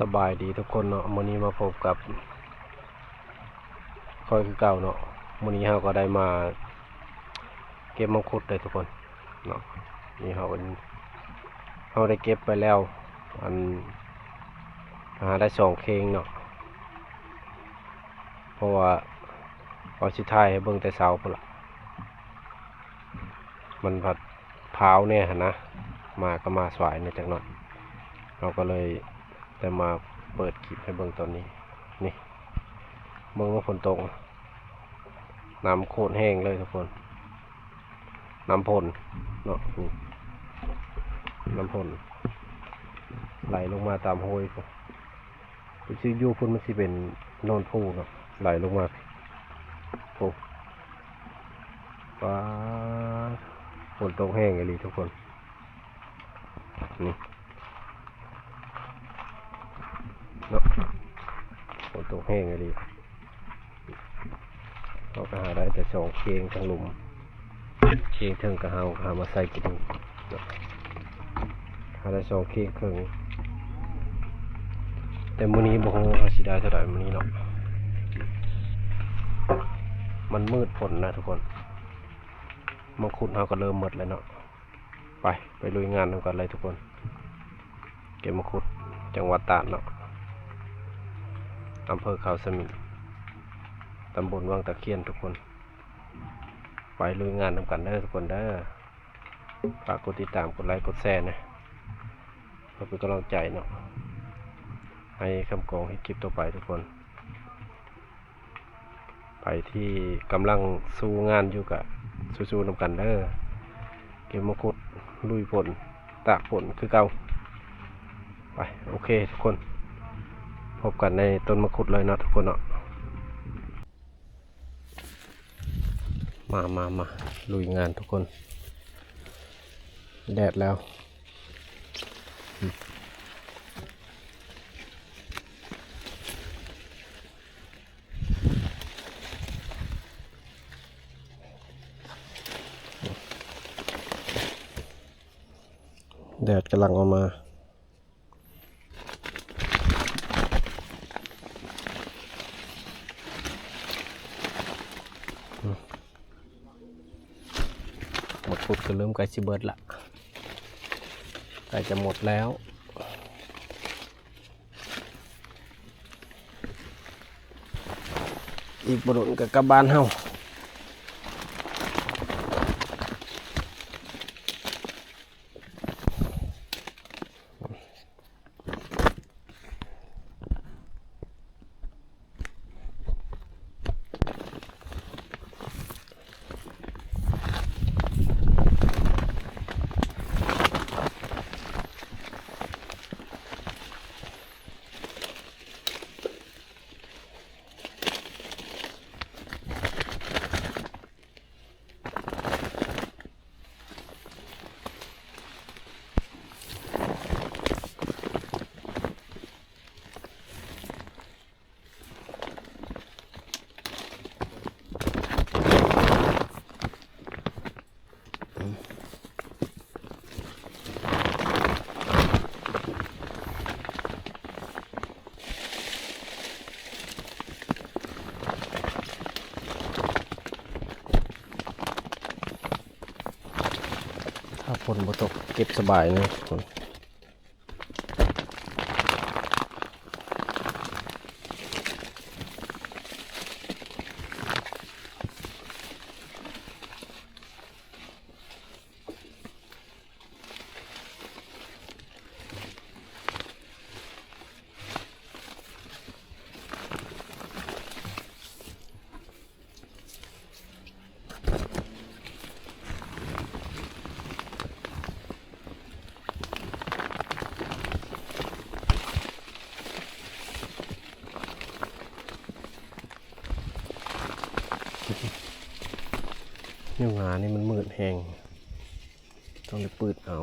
สบายดีทุกคนเนาะมื้อนี้มาพบกับค่อยคือเก่าเนาะมื้อนี้เราก็ได้มาเก็บมังคุดเลยทุกคนเนาะนี่เราได้เก็บไปแล้วอันหาได้2เคงเนาะเพราะว่าเอาสิถ่ายให้เบิ่งแต่เช้าพุ่นล่ะมันผัดพร้าวเนี่ยหั่นนะมาสายเนี่ยจักหน่อยเราก็เลยแต่มาเปิดคลิปให้เบิ่งตอนนี้นี่เบิ่งว่าฝนตกน้ำโคตรแห้งเลยทุกคนน้ำพ่นเนาะน้ำพ่นไหลลงมาตามห้วยคุณซิยูคุณมันสิเป็นโนนพูเนาะไหลลงมาโอ้ว้าฝนตกแห้งเลยทุกคนนี่เนาะฝนตกแห้งเลยเราก็หาได้แต่2เคงทั้งลุมเคงเทิงกระเฮาหามาใส่กินหาได้2เคงครึ่งแต่มื้อนี้บ่ฮู้ว่าสิได้เท่าใดมื้อนี้เนาะมันมืดฝนนะทุกคนมังคุดเฮาก็เริ่มหมดแล้วเนาะไปลุยงานนำกันเลยทุกคนเก็บมังคุดจังหวัดตราดเนาะอำเภอเขาสมิงตำบลวังตะเคียนทุกคนไปลุยงานนำกันเด้อทุกคนเด้อฝากกดติดตามกดไลค์กดแชร์นะเพื่อเป็นกำลังใจเนาะให้คำกองให้คลิปต่อไปทุกคนไปที่กำลังสู้งานอยู่กับสู้ๆนำกันเด้อเก็บมังคุดลุยฝนตากฝนคือเก่าไปโอเคทุกคนพบกันในต้นมังคุดเลยเนาะทุกคนเนาะมาลุยงานทุกคนแดดแล้วแดดกำลังออกมาหมดฟุดก็เริ่มใกล้สิเบิดละใกล้จะหมดแล้วอีกบรุษกับกลับบ้านเฮาถ้าฝนบ่ตกเก็บสบายนะทุกคนเนี่ยงานนี่มันมืดแห้งต้องไปปืดเอา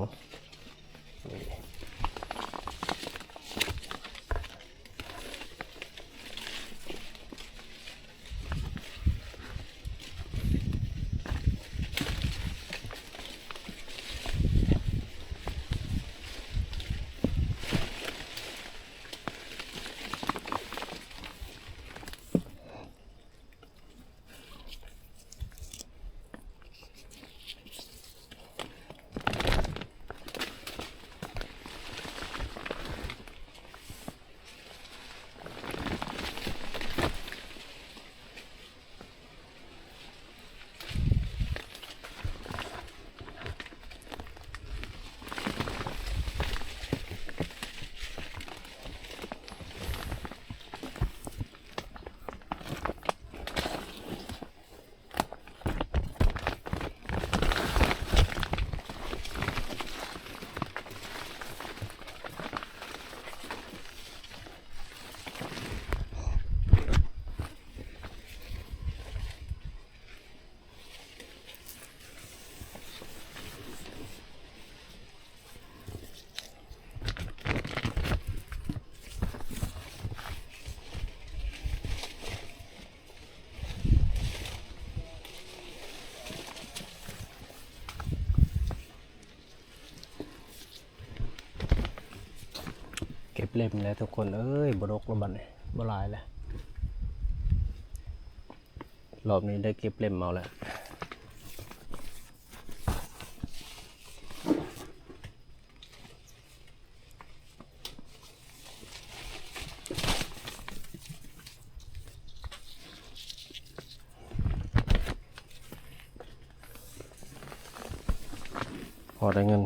บเล่มแล้วทุกคนเอ้ยบรกระบัดนี่บ่หลายแล้วรอบนี้ได้เก็บเล่มเอาแล้วพอได้เงิน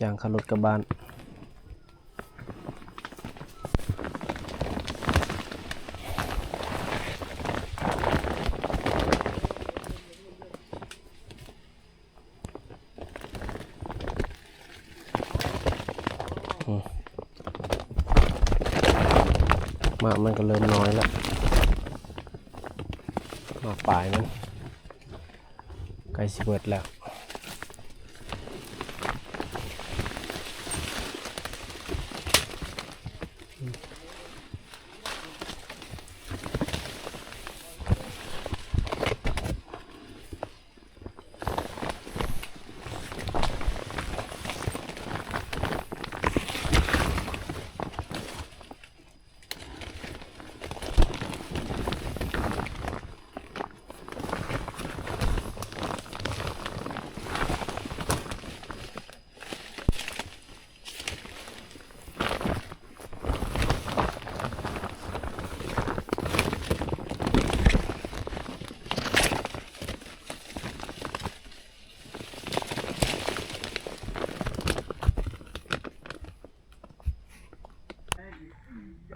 จ้างขับรถกลับบ้านหมากมันก็เริ่มน้อยแล้วหมากปลายมันใกล้สิเบิดแล้ว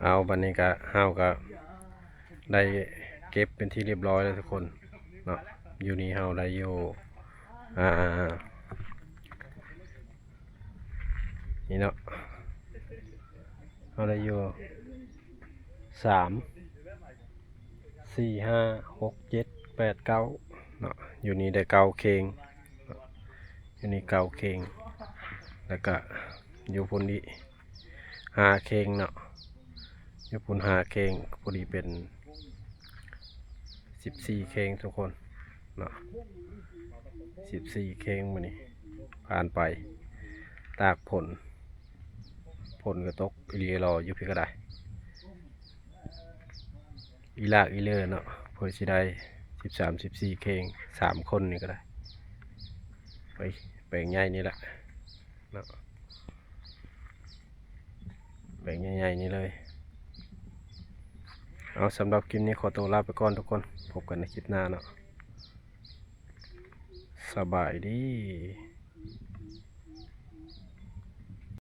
เอาบันนี้ก็ห้าวก็ได้เก็บเป็นที่เรียบร้อยแล้วทุกคนเนาะอยู่นี่ห้าวได้อยู่นี่เนาะห้าวได้อยู่3 4 5 6 7 8 9เนาะอยู่นี่ได้9 เคงอยู่นี่9 เคงแล้วก็อยู่พุ่นนี้5 เคงเนาะอยู่พุ่น5 เคงพอดีเป็น14 เคงทุกคนเนาะ14 เคงมานี่ผ่านไปตากผลก็ตกอีเลียรออยู่พี่ก็ได้อีลากอีเลือเนาะเพื่อสิได้13 14 เคง3 คนนี่ก็ได้ไปแปลงใหญ่นี่แหละเนาะแปลงใหญ่ๆนี่เลยเอาสำหรับคลิปนี้ขอตัวลาไปก่อนทุกคนพบกันในคลิปหน้าเนาะสบายดี